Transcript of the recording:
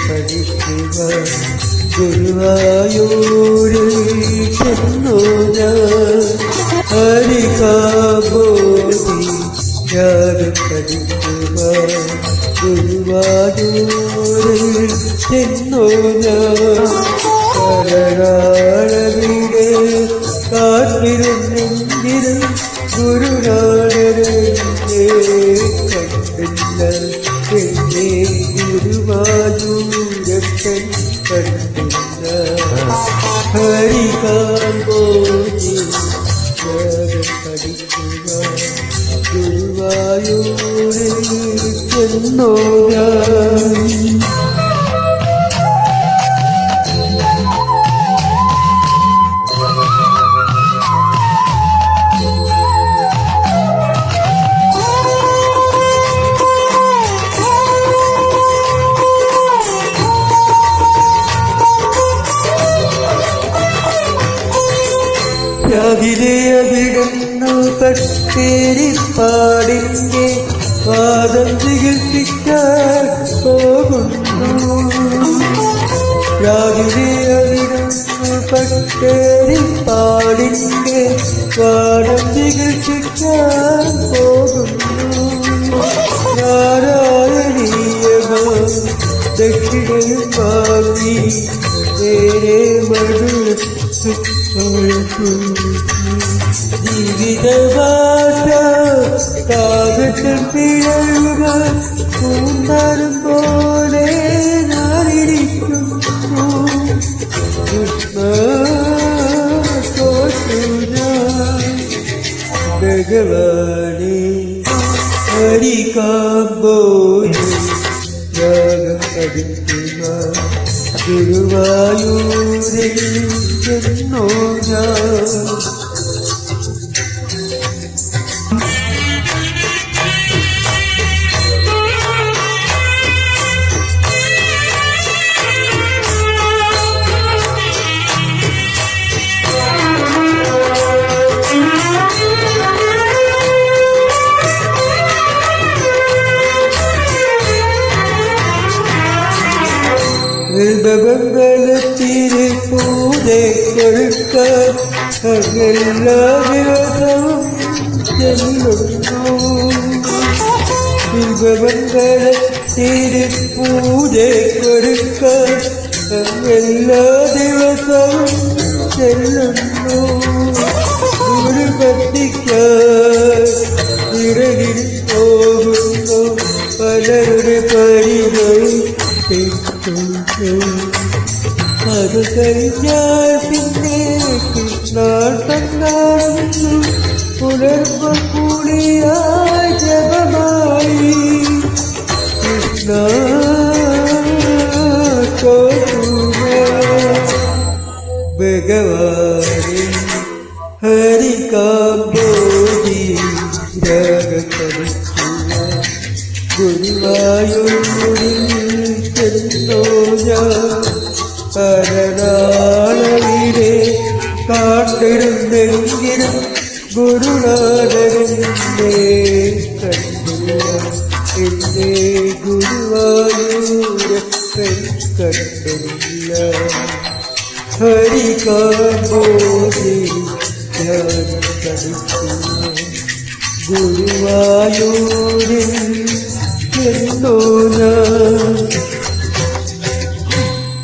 പഠിക്കുക ഗുരുവായൂരിൽ ചെന്നു ഞാൻ ഹരികാബോധി പഠിക്കുക ഗുരുവായൂരിൽ ചെന്നു ഞാൻ പലരാളവിടെ കാത്തിരുന്നെങ്കിലും ഗുരുനാഥനെ കണ്ടില്ല എന്നെ ഗുരുവായൂരപ്പൻ കണ്ടില്ല ഹരികാബോധി പഠിക്കുക ഗുരുവായൂരിൽ ചെന്നു ഞാൻ രാവിലെ അവിടുന്നു കട്ടേരിപ്പാടിന്റെ പാദം ചികിത്സിക്കാൻ പോകുന്നു രാവിലെ അവിടുന്നു കട്ടേരിപ്പാടിന്റെ പാദം ചികിത്സിക്കാൻ പോകുന്നു നാരായണീയമ ദക്ഷിണയും വാങ്ങി നേരെ മധു ജീവിതവാട്ട കാകത്തിൽ പിഴയുക പൂന്താരം പോലെ ഞാനിരിക്കുന്നു ഭഗവാനെ ഹരികാബോധി പഠിക്കുക ഗുരുവായൂരിൽ ചെന്നു ഞാൻ ബംഗളത്തിരി പൂജയ്ക്കൊഴുക്ക എല്ലാ ദിവസവും ചെല്ലുന്നു ബംഗളത്തിരി പൂജയ്ക്കൊഴുക്ക എല്ലാ ദിവസവും ചെല്ലുന്നു ഗുരു കത്തിക്കാൻ ഇറങ്ങിൽ പോകുന്നു പലരുടെ പരികൾ അത് കഴിഞ്ഞാൽ പിന്നെ കൃഷ്ണാട്ടം കാണുന്നു പുലർപ്പം കൂടിയായി ജപമായി കൃഷ്ണ ഭഗവാനെ ഹരികാബോധി പഠിക്കുക ഗുരുവായൂരിൽ ചെന്നു ഞാൻ പരനാളവിടെ കാത്തിരുന്നെങ്കിലും ഗുരുനാഥനെ കണ്ടില്ല എന്നെ ഗുരുവായൂരപ്പൻ കണ്ടില്ല ഹരികാബോധി പഠിക്കുക ഗുരുവായൂരിൽ ചെന്നു ഞാൻ